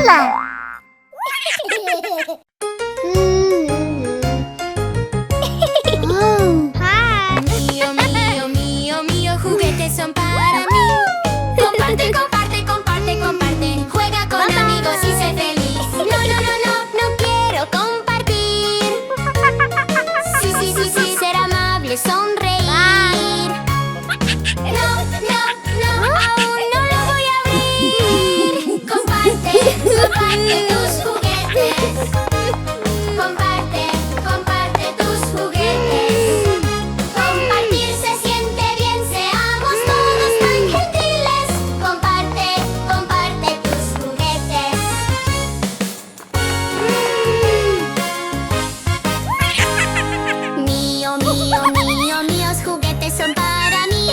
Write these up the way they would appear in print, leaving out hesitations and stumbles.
¡Hola! Mío, mío, mío, mío, juguetes son para mí. Comparte, comparte, comparte, comparte. Juega con amigos y sé feliz. No, no, no, no, no quiero compartir. Sí, sí, sí, sí, ser amable, sonreír. No, no, no, aún no lo voy a abrir. Comparte, comparte tus juguetes. Comparte, comparte tus juguetes. Compartir se siente bien, seamos todos tan gentiles. Comparte, comparte tus juguetes. Mío, mío, mío, míos juguetes son para mí.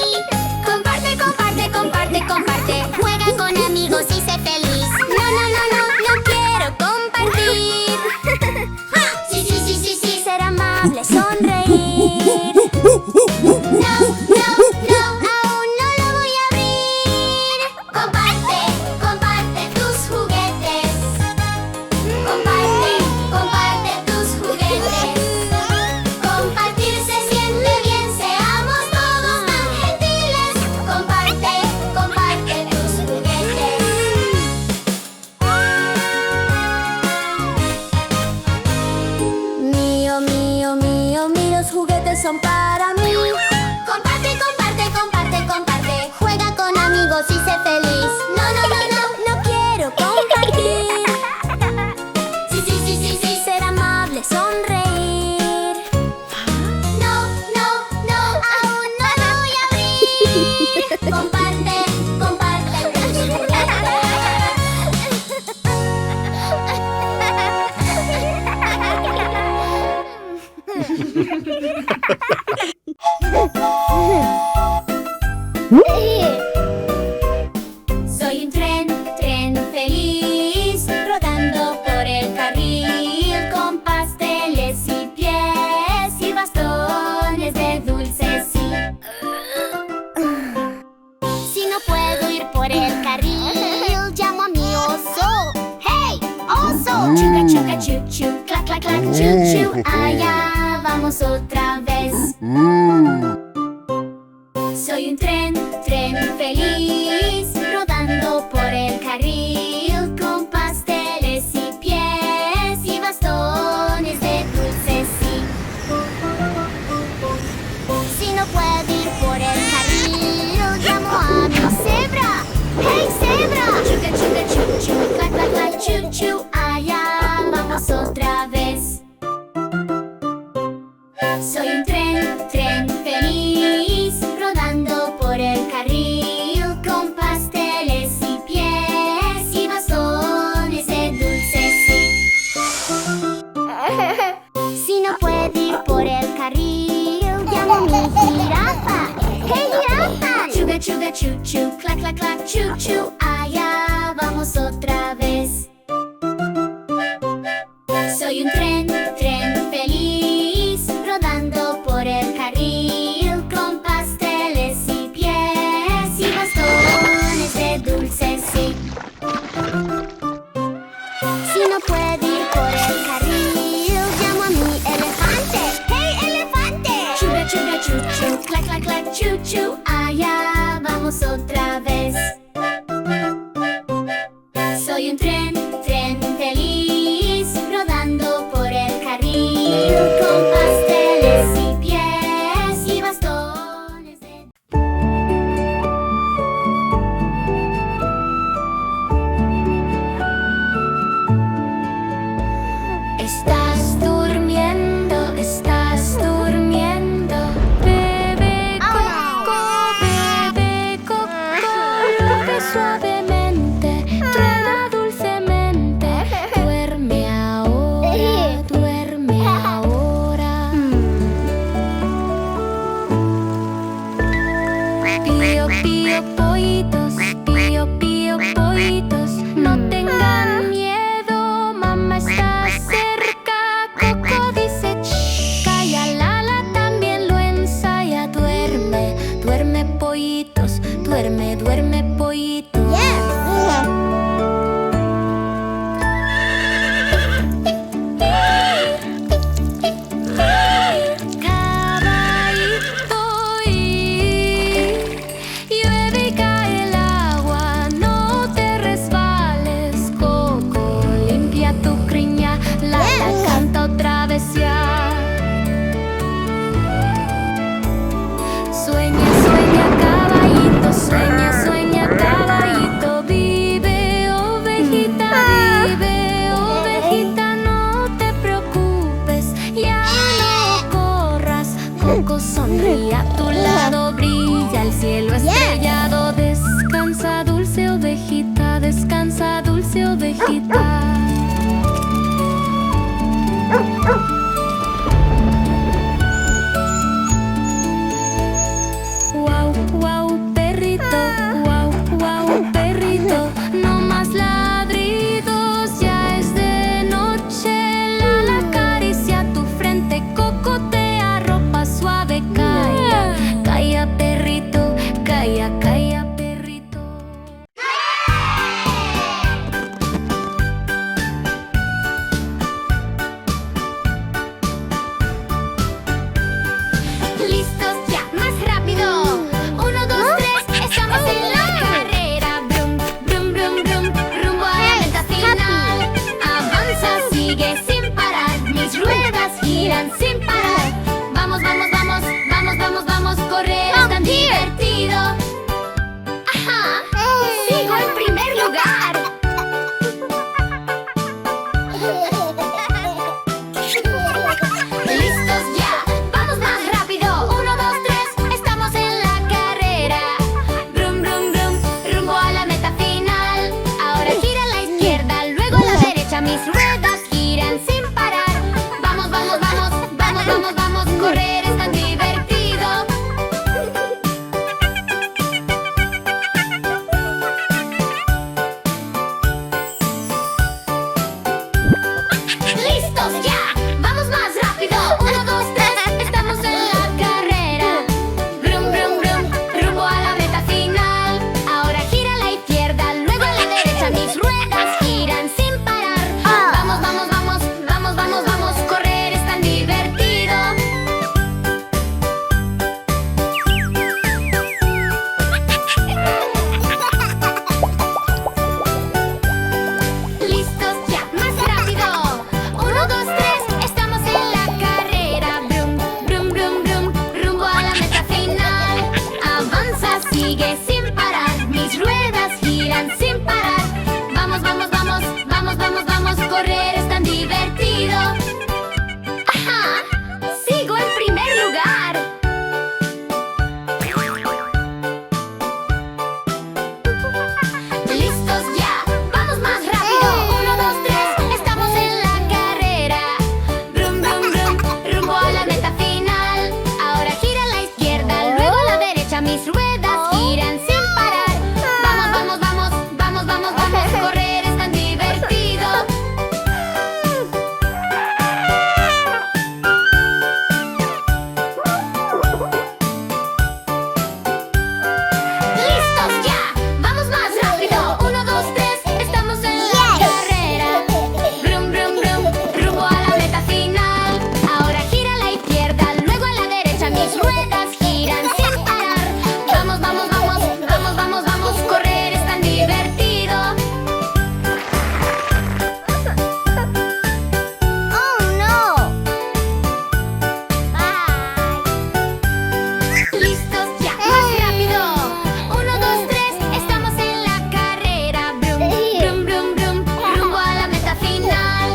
Comparte, comparte, comparte, comparte. Juega con amigos y sé feliz. No, no, no, no, no quiero compartir. Sí, sí, sí, sí, sí, ser amable, sonreír. No, no, no, aún no lo voy a abrir. Comparte, comparte tus juguetes. Comparte, comparte tus juguetes. Compartir se siente bien, seamos todos tan gentiles. Comparte, comparte tus juguetes. Mío, mío, mío, míos juguetes son para mí. Comparte, comparte, comparte, comparte. Juega con amigos y sé feliz. No, no, no, no, no quiero compartir. Sí, sí, sí, sí, sí, ser amable, sonreír. No, no, no, aún no lo voy a abrir. Comparte, comparte tus Soy un tren, tren feliz, rodando por el carril, con pasteles y pies y bastones de dulces, sí. Si no puedo ir por el carril, llamo a mi oso. ¡Hey, oso! Chuca, chuca, chu, chu, clac, clac, clac, chu, chu. Allá vamos otra vez. Soy un tren, tren feliz, rodando por el carril, con pasteles y pies y bastones de dulces, sí. Si no puedo ir por el carril, llamo a mi cebra. ¡Hey, cebra! Chuca, chuca, chu, chu, clac, clac, clac, chu, chu. Allá vamos otra vez. Soy un tren, tren feliz, rodando por el carril, con pasteles y pies y bastones de dulces, sí. Si no puedo ir por el carril, llamo a mi jirafa. ¡Hey, jirafa! Chuga, chuga, chu, chu, clac, clac, clac, chu, chu. Allá vamos otra vez. Soy un tren, tren feliz, rodando por el carril, con pasteles y pies y bastones de dulces, sí. Si no puedo ir por el carril, llamo a mi elefante. ¡Hey, elefante! Chuga, chuga, chu, chu, clac, clac, clac, chu, chu. Allá vamos otra vez. Soy un tren, tren feliz, rodando por el carril, con pasteles y pies y bastones de... Estás durmiendo, bebé coco, rompe suavemente, truena dulcemente, duerme ahora, duerme ahora. Pío, pío, pollitos, no tengan miedo, mamá está cerca. Coco dice ch, calla, Lala también lo ensaya. Duerme, duerme pollitos, duerme, duerme pollitos. sigue sin parar. Mis ruedas giran sin parar. Vamos, vamos, vamos, vamos, vamos, vamos. Correr es tan divertido. ¡Ajá! ¡Sigo en primer lugar! ¡Listos ya! ¡Vamos más rápido! 1, 2, 3, estamos en la carrera. Brum, brum, brum, rumbo a la meta final. Ahora gira a la izquierda, luego a la derecha. Mis ruedas giran sin parar. Vamos, vamos, vamos, vamos, vamos, vamos. Correr es tan divertido. ¡Listos ya! ¡Vamos más rápido! 1, 2, 3, estamos en la carrera. Brum, brum, brum, rumbo a la meta final. Ahora gira a la izquierda, luego a la derecha. Mis ruedas giran sin parar. Vamos, vamos, vamos, vamos, vamos, vamos. Correr es tan divertido. Oh no! ¡Listos ya! ¡Más rápido! 1, 2, 3, estamos en la carrera. Brum, brum, brum, brum, rumbo a la meta final.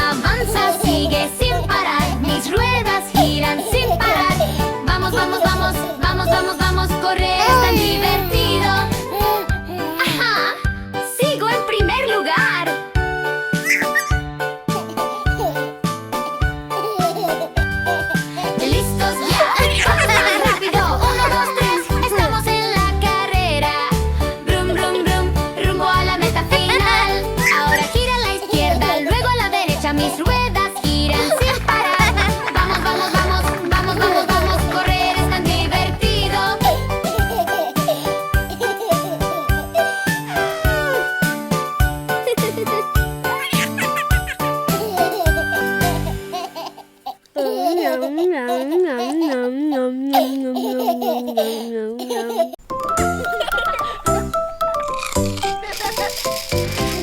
Avanza, sigue sin parar. Mis ruedas giran sin parar. Vamos, vamos, vamos, vamos, vamos, vamos. Correr es tan divertido. ¡Ajá! ¡Sigo en primer lugar! ¡Listos ya! ¡Vamos más rápido! 1, 2, 3, estamos en la carrera. Brum, brum, brum, rumbo a la meta final. Ahora gira a la izquierda, luego a la derecha. Mis ruedas giran sin parar. Vamos, vamos, vamos, vamos, vamos, vamos. Correr es tan divertido.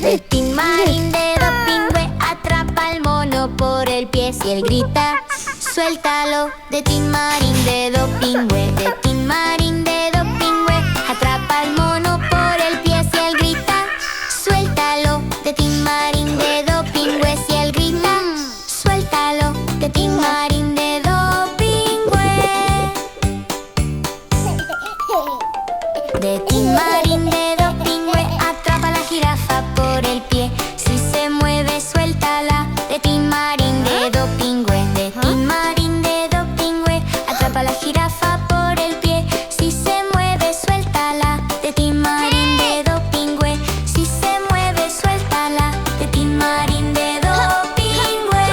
De Tin Marín de Dopingüe atrapa al mono por el pie. Si él grita, suéltalo. De Tin Marín de Dopingüe, de Tin Marín de Dopingüe atrapa al mono por el pie. Si él grita, suéltalo. De Tin Marín de Dopingüe, si él grita, suéltalo. De Tin Marín de Dopingüe. De Tin Marín de Dopingüe atrapa a la jirafa por el pie. Si se mueve, suéltala. De Tin Marín de Dopingüe, de Tin Marín de Dopingüe atrapa a la jirafa por el pie. Si se mueve, suéltala. De Tin Marín de Dopingüe. Si se mueve, suéltala. De Tin Marín de Dopingüe.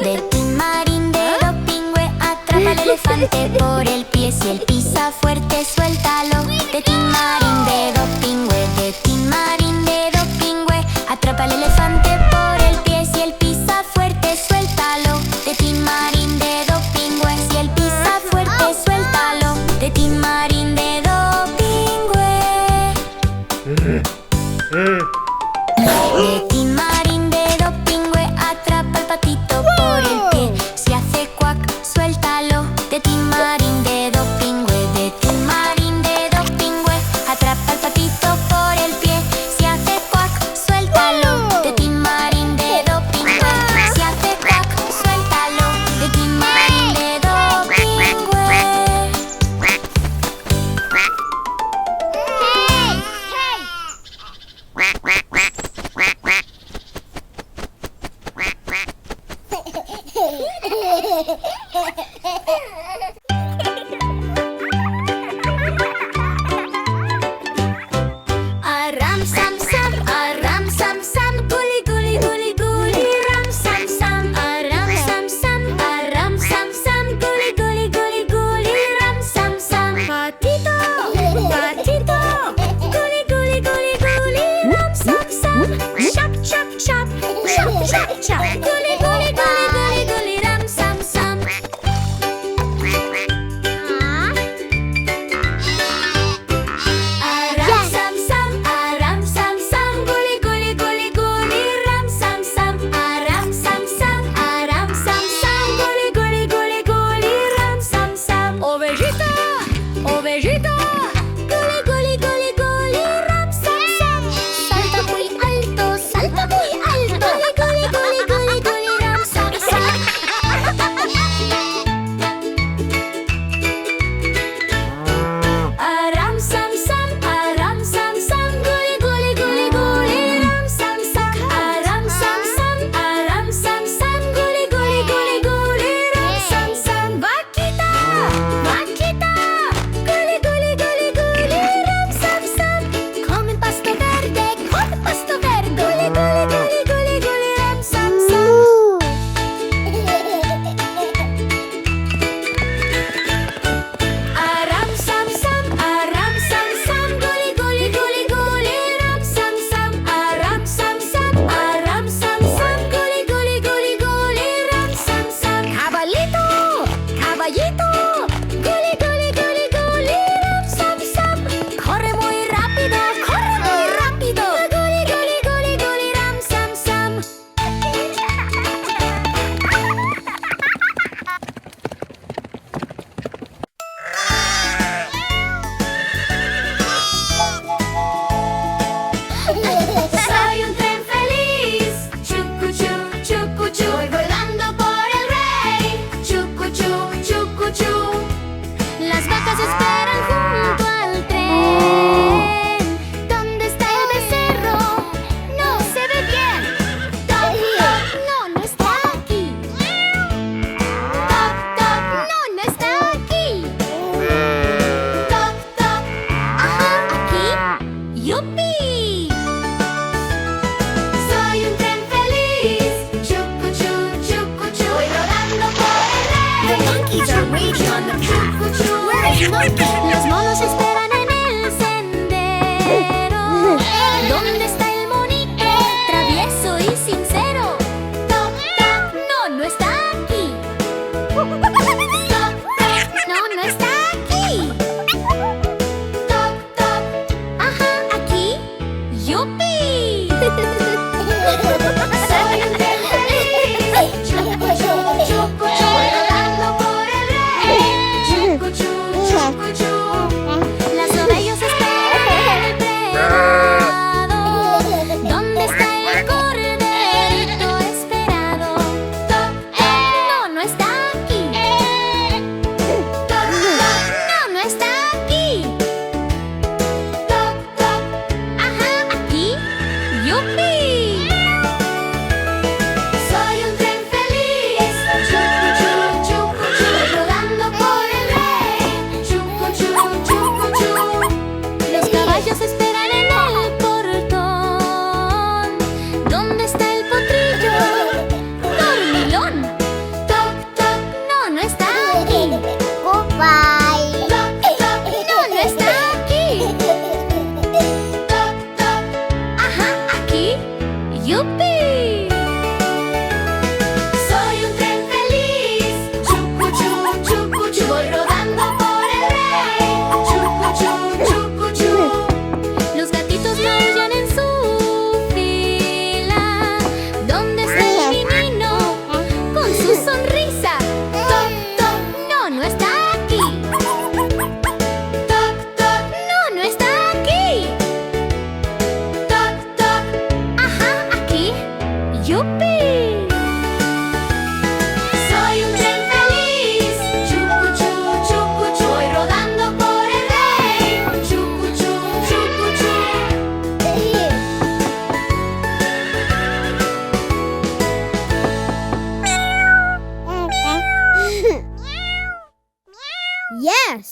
De Tin Marín de Dopingüe atrapa al elefante por el pie. Si él pisa fuerte, suéltalo. De Tin Marín de Dopingüe, de Tin Marín de Dopingüe atrapa al elefante por el pie. Si él pisa fuerte, suéltalo. De Tin Marín de Dopingüe. Si él pisa fuerte, suéltalo. De Tin Marín de Dopingüe. De Tin Marín de Dopingüe atrapa al patito por el pie. Si hace cuac, suéltalo. De Tin Marín de Dopingüe, de Tin Marín de Dopingüe Los monos esperan en el sendero. ¿Dónde está el monito? Travieso y sincero. Toc, toc, no, no está aquí. Toc, toc, no, no está aquí. Toc, toc, ajá, aquí. ¡Yupi! Soy un tren feliz. Chucu, chucu, chucu, chucu, rodando por el rey. Chucu, chucu, chucu, chucu. Las ovejas esperan en el prado. ¿Dónde está el corderito esperado? Toc, no, no está aquí. Toc, toc, no, no está aquí. Toc, toc, ajá, aquí. ¡Yupi! Soy un tren feliz. Chucu, chucu, chucu, chucu, rodando por el rey. Chucu, chucu, chucu, chucu. Los caballos esperan en el portón. ¿Dónde está el potrillo? Dormilón. Toc, toc, no, no está aquí. Goodbye. Toc, toc, no, no está aquí. Toc, toc, ajá, aquí. ¡Yupi! Soy un tren feliz. Chucu, chucu, chucu, chucu, voy rodando por el rey. Chucu, chucu, chucu, chucu. Los gatitos maullan en su fila. ¿Dónde está el menino con su sonrisa? Toc, toc, no, no está aquí. Toc, toc, no, no está aquí. Toc, toc, ajá, aquí. ¡Yupi! Soy un tren feliz. Chucu, chucu, chucu, chucu, voy rodando por el rey. Chucu, chucu, chucu, chucu. Yes.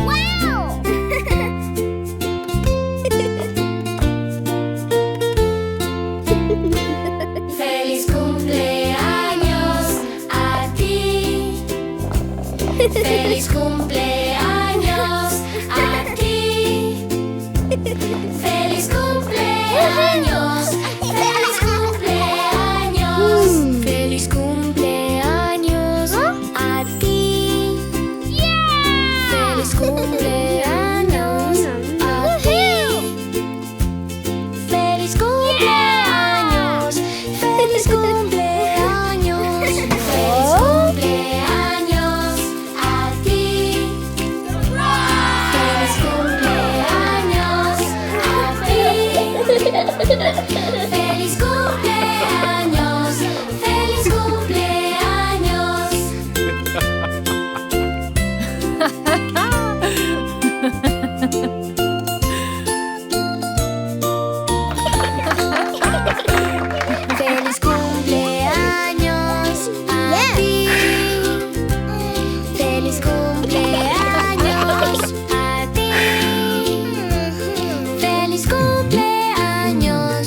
Wow. Feliz cumpleaños a ti. Feliz cumpleaños a ti. Feliz cumpleaños. Feliz cumpleaños. Feliz cumpleaños a ti. Feliz cumpleaños a ti. Feliz cumpleaños. Feliz cumpleaños. Feliz cumpleaños a ti. Feliz cumpleaños a ti. Feliz cumpleaños. Feliz cumpleaños. Feliz cumpleaños a ti. Feliz cumpleaños a ti. Feliz cumpleaños.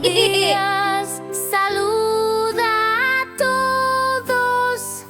días. Saluda a todos.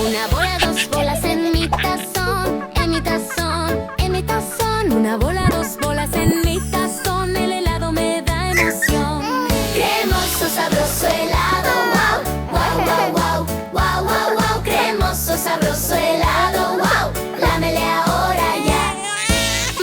Una bola, dos bolas en mi tazón, en mi tazón, en mi tazón. Una bola, dos bolas en mi tazón, el helado me da emoción. Cremoso, sabroso helado, wow, wow, wow, wow, wow, wow, wow. Cremoso, sabroso helado, wow, lámele ahora ya.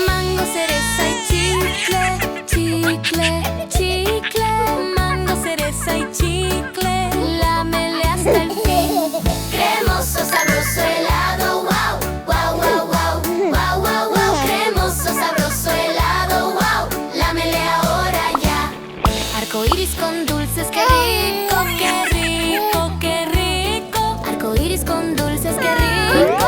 Mango, cereza y chicle, chicle, chicle. Mango, cereza y chicle, lámele hasta el fin. Cremoso, sabroso helado, wow, wow, wow, wow, wow, wow, wow. Cremoso, sabroso helado, wow, lámele ahora ya. Arco iris con dulces, qué rico, qué rico, qué rico. Arco iris con dulces, qué rico.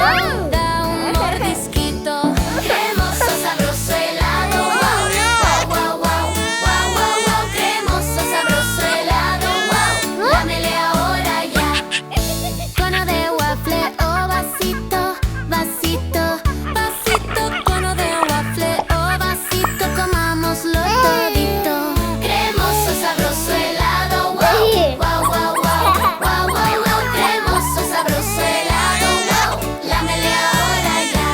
Da un mordisquito. Cremoso, sabroso helado, wow, wow, wow, wow, wow, wow, wow. Cremoso, sabroso helado, wow, lámele ahora ya. Cono de waffle o vasito, vasito, vasito. Cono de waffle o vasito, comámoslo todito. Cremoso, sabroso helado, wow, wow, wow, wow, wow, wow, wow. Cremoso, sabroso helado, wow, lámele ahora ya.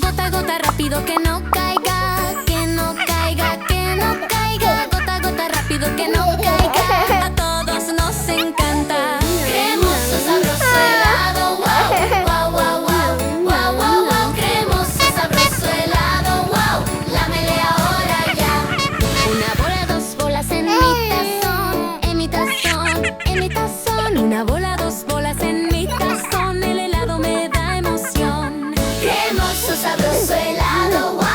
Gota a gota rápido que no caiga, que no caiga, que no caiga. Gota a gota rápido que no caiga. A todos nos encanta. Cremoso, sabroso helado, wow, wow, wow, wow, wow, wow, wow. Cremoso, sabroso helado, wow, lámele ahora ya. Una bola, dos bolas en mi tazón, en mi tazón, en mi tazón. Una bola, dos bolas en mi tazón, el helado me da emoción. Cremoso, sabroso helado, wow.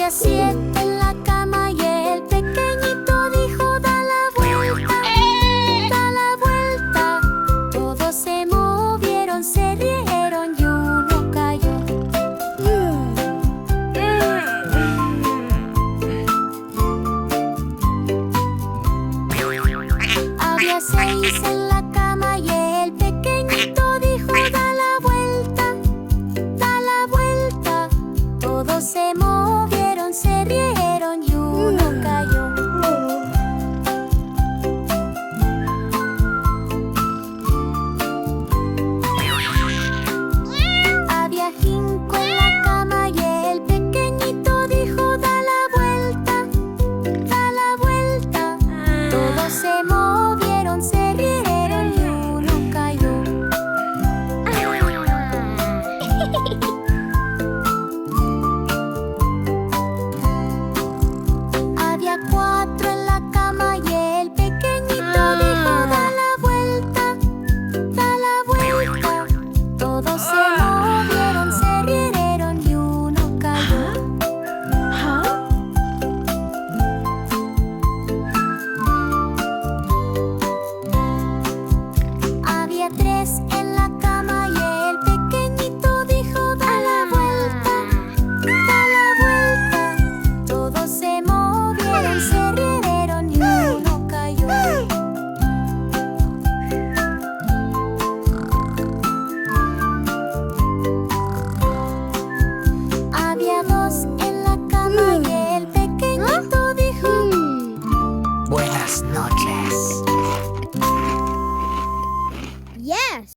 Había 7 en la cama y el pequeñito dijo: da la vuelta, da la vuelta. Todos se movieron, se rieron y uno cayó. Había 6 en la cama y el pequeñito dijo: da la vuelta, da la vuelta. Todos se movieron, se rieron y uno cayó. Había 5 en la cama y el pequeñito dijo: da la vuelta, da la vuelta. Todos se movieron, se rieron y uno cayó. Había 4 en la cama y el pequeñito dijo: da la vuelta, da la vuelta. Todos se movieron, se rieron y uno cayó. Había 3 en la cama y el pequeñito dijo: da la vuelta, da la vuelta. Todos se movieron, se rieron y uno cayó. Había 2 en la cama y el pequeñito dijo: Buenas noches.